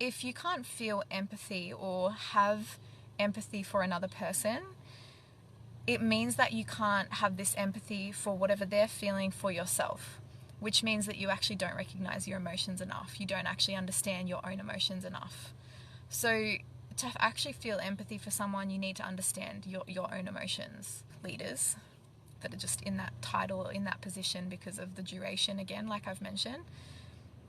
if you can't feel empathy or have empathy for another person, it means that you can't have this empathy for whatever they're feeling for yourself, which means that you actually don't recognize your emotions enough. You don't actually understand your own emotions enough. So to actually feel empathy for someone, you need to understand your own emotions. Leaders that are just in that title, in that position because of the duration, again, like I've mentioned,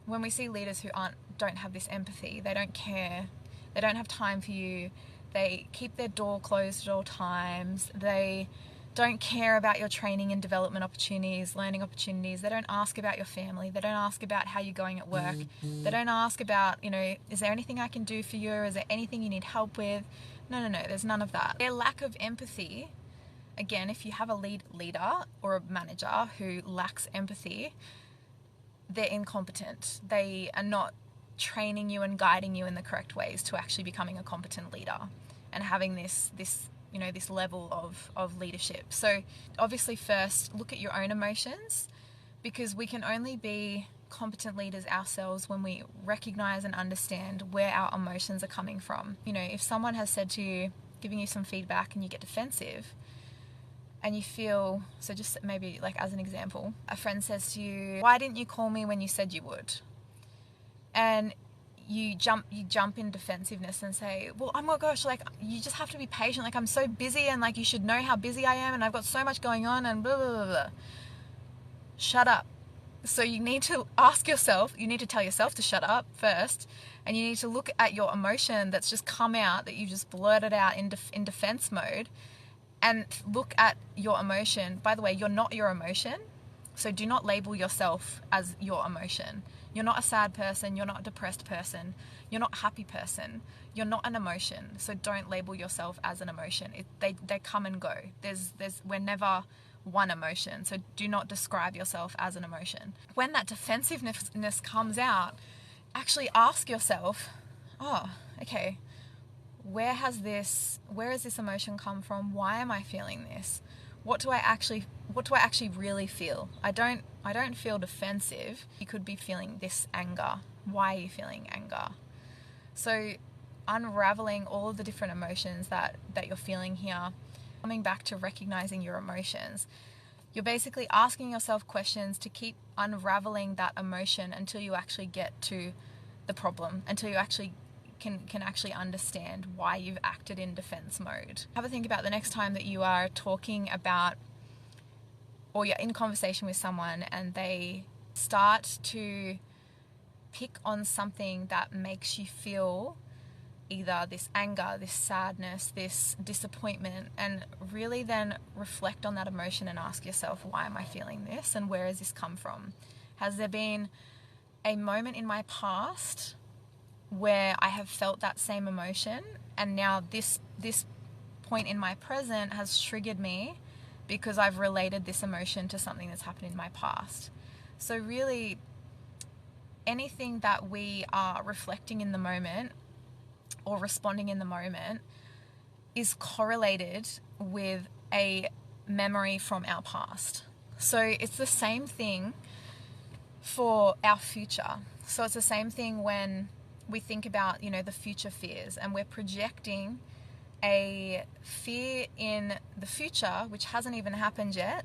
when we see leaders who don't have this empathy, they don't care, they don't have time for you, they keep their door closed at all times, they don't care about your training and development opportunities, learning opportunities, they don't ask about your family, they don't ask about how you're going at work, they don't ask about, is there anything I can do for you, or is there anything you need help with? No, there's none of that. Their lack of empathy, again, if you have a leader or a manager who lacks empathy, they're incompetent. They are not training you and guiding you in the correct ways to actually becoming a competent leader and having this level of leadership. So obviously first look at your own emotions, because we can only be competent leaders ourselves when we recognize and understand where our emotions are coming from. If someone has said to you, giving you some feedback, and you get defensive and you feel, so just maybe like as an example, a friend says to you, why didn't you call me when you said you would? And you jump in defensiveness and say, well, oh my gosh, like, you just have to be patient, like, I'm so busy, and like, you should know how busy I am, and I've got so much going on, and blah blah blah blah. Shut up. So you need to ask yourself, you need to tell yourself to shut up first, and you need to look at your emotion that's just come out, that you just blurted out in defense mode, and look at your emotion. By the way, you're not your emotion, so do not label yourself as your emotion. You're not a sad person, you're not a depressed person, you're not a happy person, you're not an emotion, so don't label yourself as an emotion. They come and go. We're never one emotion, so do not describe yourself as an emotion. When that defensiveness comes out, actually ask yourself, oh, okay, where has this emotion come from? Why am I feeling this? What do I actually really feel? I don't feel defensive. You could be feeling this anger. Why are you feeling anger? So unraveling all of the different emotions that you're feeling here, coming back to recognizing your emotions, you're basically asking yourself questions to keep unraveling that emotion until you actually get to the problem, until you actually can actually understand why you've acted in defense mode. Have a think about the next time that you are talking about, or you're in conversation with someone and they start to pick on something that makes you feel either this anger, this sadness, this disappointment, and really then reflect on that emotion and ask yourself, why am I feeling this, and where has this come from? Has there been a moment in my past where I have felt that same emotion, and now this point in my present has triggered me because I've related this emotion to something that's happened in my past? So really, anything that we are reflecting in the moment or responding in the moment is correlated with a memory from our past. So it's the same thing for our future. So it's the same thing when we think about, the future fears, and we're projecting a fear in the future which hasn't even happened yet,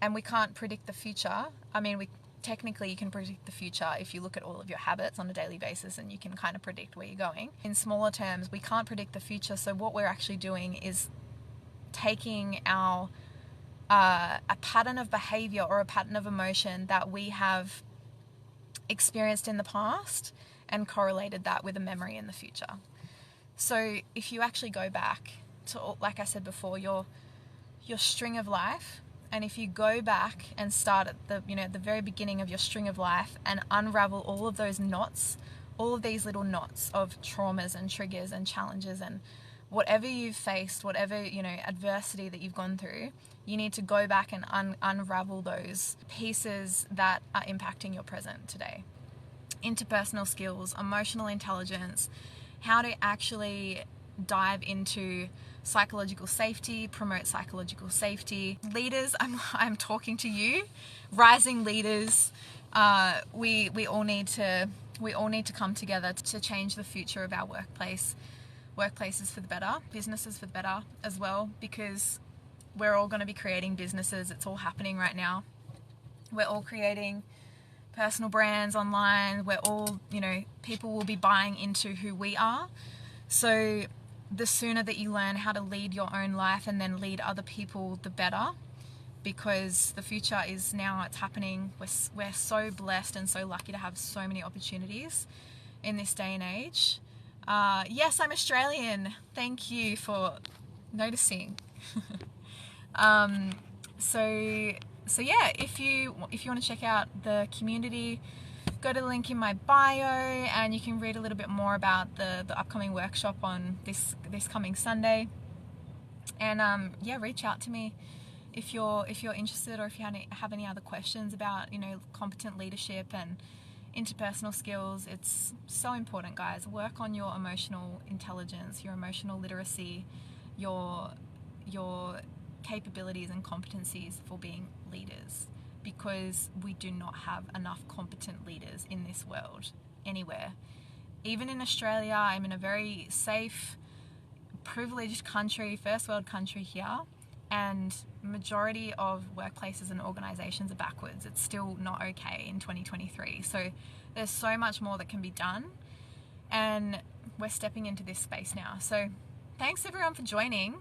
and we can't predict the future. I mean, technically you can predict the future if you look at all of your habits on a daily basis, and you can kind of predict where you're going. In smaller terms, we can't predict the future, so what we're actually doing is taking our a pattern of behavior or a pattern of emotion that we have experienced in the past and correlated that with a memory in the future. So if you actually go back to, like I said before, your string of life, and if you go back and start at the very beginning of your string of life and unravel all of those knots, all of these little knots of traumas and triggers and challenges and whatever you've faced, whatever adversity that you've gone through, you need to go back and unravel those pieces that are impacting your present today. Interpersonal skills, emotional intelligence, how to actually dive into psychological safety, promote psychological safety. Leaders, I'm talking to you, rising leaders. We all need to we all need to come together to change the future of our workplaces for the better, businesses for the better as well, because we're all going to be creating businesses. It's all happening right now. We're all creating personal brands online. We're all, people will be buying into who we are. So the sooner that you learn how to lead your own life and then lead other people, the better, because the future is now, it's happening. We're so blessed and so lucky to have so many opportunities in this day and age. Yes, I'm Australian. Thank you for noticing. So yeah, if you want to check out the community, go to the link in my bio and you can read a little bit more about the upcoming workshop on this coming Sunday. And yeah, reach out to me if you're interested, or if you have any other questions about competent leadership and interpersonal skills. It's so important, guys. Work on your emotional intelligence, your emotional literacy, your capabilities and competencies for being leaders, because we do not have enough competent leaders in this world anywhere. Even in Australia, I'm in a very safe, privileged country, first world country here, and majority of workplaces and organizations are backwards. It's still not okay in 2023. So there's so much more that can be done, and we're stepping into this space now. So thanks everyone for joining.